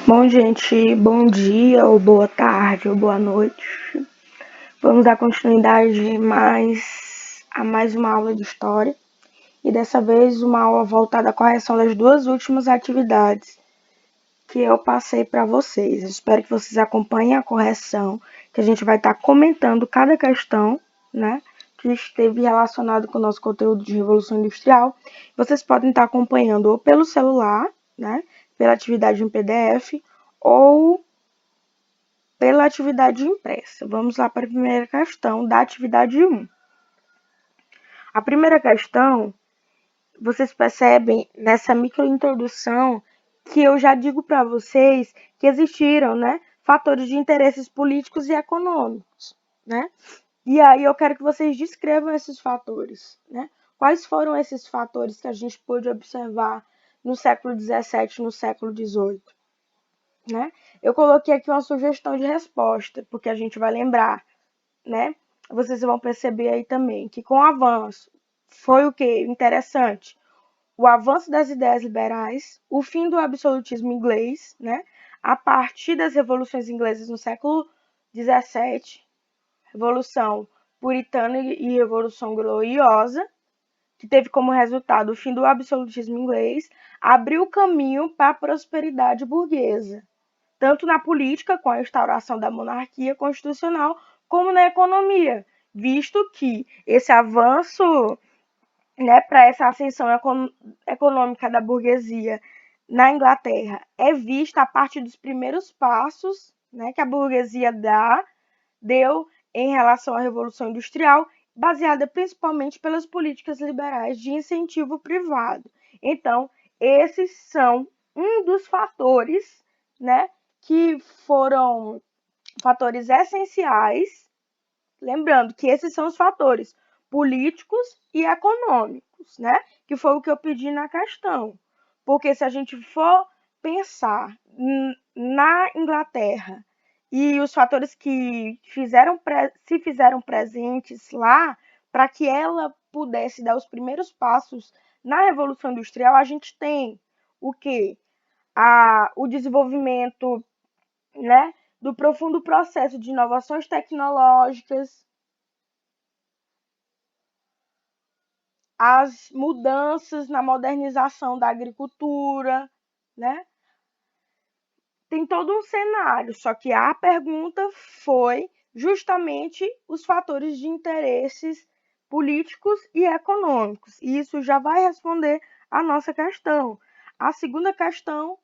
Bom, gente, bom dia, ou boa tarde, ou boa noite. Vamos dar continuidade a mais uma aula de história. E dessa vez uma aula voltada à correção das duas últimas atividades que eu passei para vocês. Eu espero que vocês acompanhem a correção, que a gente vai estar comentando cada questão, né, que esteve relacionado com o nosso conteúdo de Revolução Industrial. Vocês podem estar acompanhando ou pelo celular, né, pela atividade em PDF, ou pela atividade impressa. Vamos lá para a primeira questão da atividade 1. A primeira questão, vocês percebem nessa microintrodução que eu já digo para vocês que existiram, né, fatores de interesses políticos e econômicos, né? E aí eu quero que vocês descrevam esses fatores, né? Quais foram esses fatores que a gente pôde observar no século XVII e no século XVIII? Né? Eu coloquei aqui uma sugestão de resposta, porque a gente vai lembrar, né? Vocês vão perceber aí também que com o avanço foi o que? Interessante. O avanço das ideias liberais, o fim do absolutismo inglês, né? A partir das revoluções inglesas no século XVII, Revolução Puritana e Revolução Gloriosa, que teve como resultado o fim do absolutismo inglês, abriu caminho para a prosperidade burguesa, tanto na política, com a instauração da monarquia constitucional, como na economia, visto que esse avanço, né, para essa ascensão econômica da burguesia na Inglaterra é vista a partir dos primeiros passos, né, que a burguesia deu em relação à Revolução Industrial, baseada principalmente pelas políticas liberais de incentivo privado. Então, esses são um dos fatores, né, que foram fatores essenciais, lembrando que esses são os fatores políticos e econômicos, né, que foi o que eu pedi na questão. Porque se a gente for pensar na Inglaterra e os fatores que se fizeram presentes lá para que ela pudesse dar os primeiros passos na Revolução Industrial, a gente tem o quê? O desenvolvimento, né, do profundo processo de inovações tecnológicas, as mudanças na modernização da agricultura, né? Tem todo um cenário, só que a pergunta foi justamente os fatores de interesses políticos e econômicos. E isso já vai responder a nossa questão. A segunda questão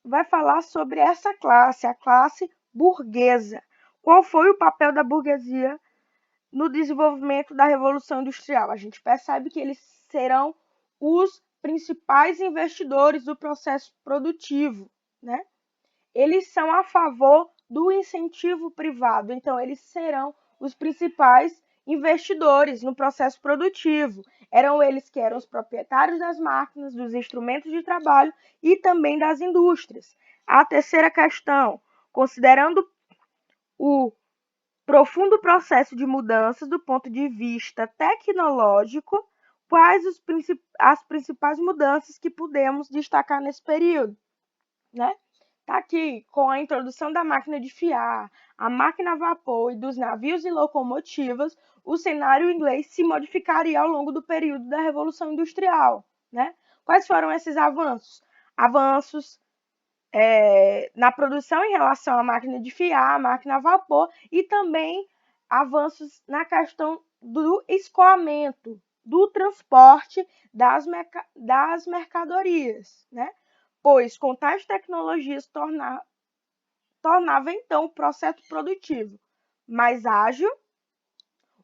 vai falar sobre essa classe, a classe burguesa. Qual foi o papel da burguesia no desenvolvimento da Revolução Industrial? A gente percebe que eles serão os principais investidores do processo produtivo, né? Eles são a favor do incentivo privado, então eles serão os principais investidores no processo produtivo. Eram eles que eram os proprietários das máquinas, dos instrumentos de trabalho e também das indústrias. A terceira questão, considerando o profundo processo de mudanças do ponto de vista tecnológico, quais as principais mudanças que podemos destacar nesse período, né? Tá aqui com a introdução da máquina de fiar, a máquina a vapor e dos navios e locomotivas, o cenário inglês se modificaria ao longo do período da Revolução Industrial, né? Quais foram esses avanços? Avanços na produção em relação à máquina de fiar, à máquina a vapor e também avanços na questão do escoamento, do transporte das mercadorias, né? Pois com tais tecnologias tornava então o processo produtivo mais ágil,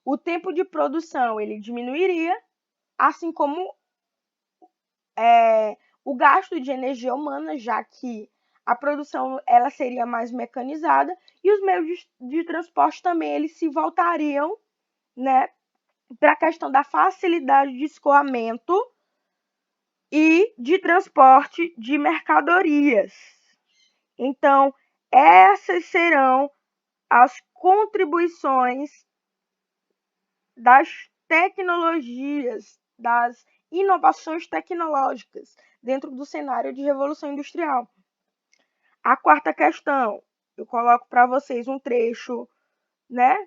o tempo de produção ele diminuiria, assim como o gasto de energia humana, já que a produção ela seria mais mecanizada e os meios de transporte também eles se voltariam, né, para a questão da facilidade de escoamento e de transporte de mercadorias. Então, essas serão as contribuições das tecnologias, das inovações tecnológicas dentro do cenário de Revolução Industrial. A quarta questão, eu coloco para vocês um trecho, né,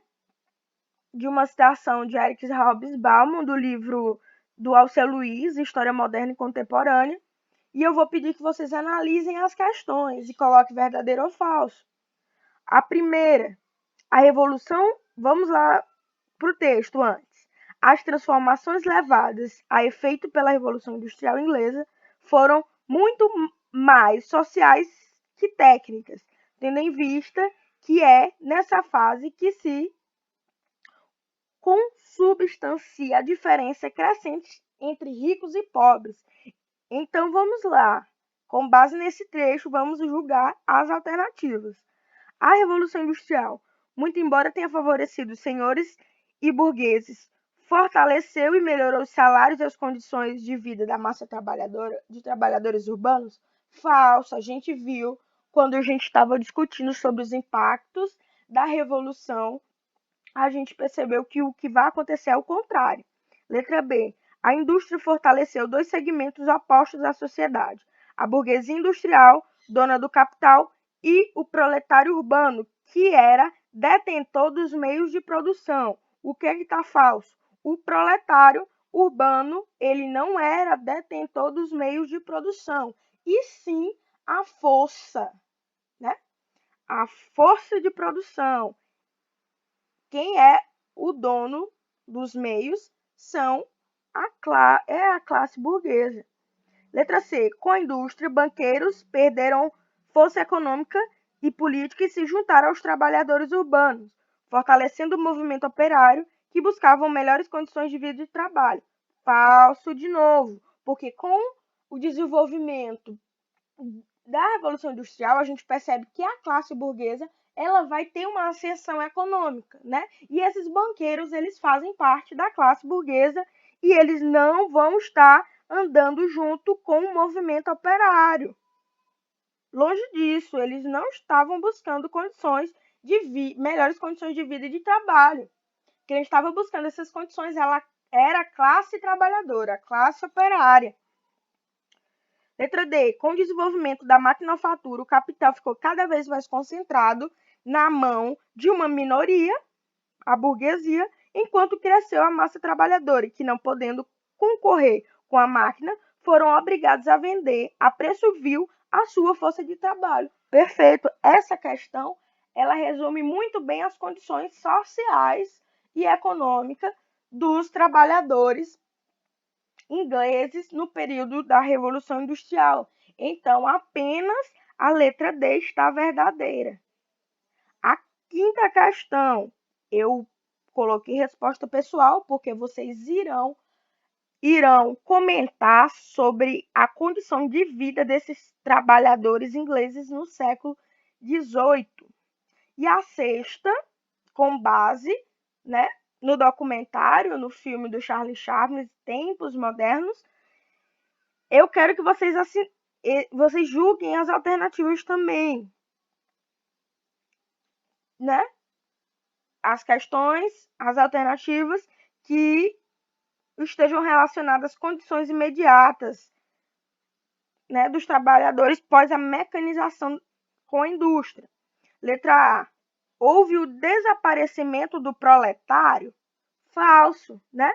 de uma citação de Eric Hobsbawm, do livro do Alceu Luiz, História Moderna e Contemporânea, e eu vou pedir que vocês analisem as questões e coloquem verdadeiro ou falso. A primeira, a revolução, vamos lá para o texto antes. As transformações levadas a efeito pela Revolução Industrial Inglesa foram muito mais sociais que técnicas, tendo em vista que é nessa fase que se consubstancia a diferença crescente entre ricos e pobres. Então vamos lá. Com base nesse trecho, vamos julgar as alternativas. A Revolução Industrial, muito embora tenha favorecido os senhores e burgueses, fortaleceu e melhorou os salários e as condições de vida da massa trabalhadora, de trabalhadores urbanos? Falso. A gente viu quando a gente estava discutindo sobre os impactos da Revolução, a gente percebeu que o que vai acontecer é o contrário. Letra B. A indústria fortaleceu dois segmentos opostos à sociedade: a burguesia industrial, dona do capital, e o proletário urbano, que era detentor dos meios de produção. O que está falso? O proletário urbano, ele não era detentor dos meios de produção, e sim a força, né? A força de produção. Quem é o dono dos meios é a classe burguesa. Letra C. Com a indústria, banqueiros perderam força econômica e política e se juntaram aos trabalhadores urbanos, fortalecendo o movimento operário que buscavam melhores condições de vida e de trabalho. Falso de novo, porque com o desenvolvimento da Revolução Industrial, a gente percebe que a classe burguesa ela vai ter uma ascensão econômica, né? E esses banqueiros, eles fazem parte da classe burguesa e eles não vão estar andando junto com o movimento operário. Longe disso, eles não estavam buscando melhores condições de vida e de trabalho. Quem estava buscando essas condições ela era a classe trabalhadora, a classe operária. Letra D. Com o desenvolvimento da maquinofatura, o capital ficou cada vez mais concentrado na mão de uma minoria, a burguesia, enquanto cresceu a massa trabalhadora, que, não podendo concorrer com a máquina, foram obrigados a vender a preço vil a sua força de trabalho. Perfeito. Essa questão ela resume muito bem as condições sociais e econômicas dos trabalhadores ingleses no período da Revolução Industrial. Então, apenas a letra D está verdadeira. A quinta questão, eu coloquei resposta pessoal, porque vocês irão comentar sobre a condição de vida desses trabalhadores ingleses no século XVIII. E a sexta, com base, né, no documentário, no filme do Charlie Chaplin, Tempos Modernos, eu quero que vocês julguem as alternativas também, né? As questões, as alternativas que estejam relacionadas às condições imediatas, né, dos trabalhadores pós a mecanização com a indústria. Letra A. Houve o desaparecimento do proletário? Falso, né?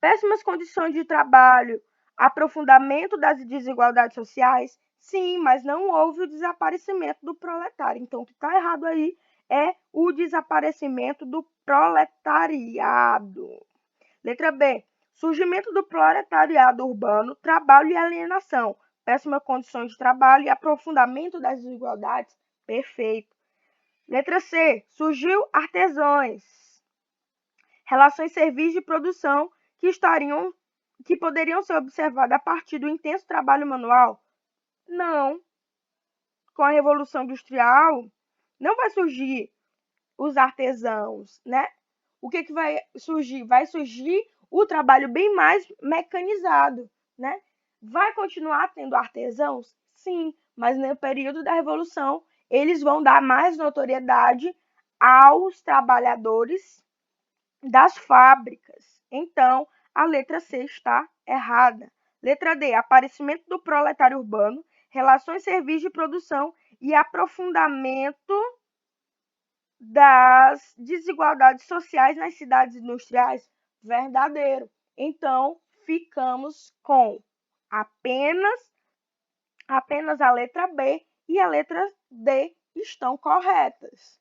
Péssimas condições de trabalho, aprofundamento das desigualdades sociais? Sim, mas não houve o desaparecimento do proletário. Então, o que está errado aí é o desaparecimento do proletariado. Letra B. Surgimento do proletariado urbano, trabalho e alienação. Péssimas condições de trabalho e aprofundamento das desigualdades? Perfeito. Letra C. Surgiu artesãos. Relações servis de produção que poderiam ser observadas a partir do intenso trabalho manual? Não. Com a Revolução Industrial, não vai surgir os artesãos, né? O que vai surgir? Vai surgir o trabalho bem mais mecanizado, né? Vai continuar tendo artesãos? Sim, mas no período da Revolução, eles vão dar mais notoriedade aos trabalhadores das fábricas. Então, a letra C está errada. Letra D. Aparecimento do proletário urbano, Relações, serviços de produção e aprofundamento das desigualdades sociais nas cidades industriais? Verdadeiro. Então, ficamos com apenas a letra B e a letra D estão corretas.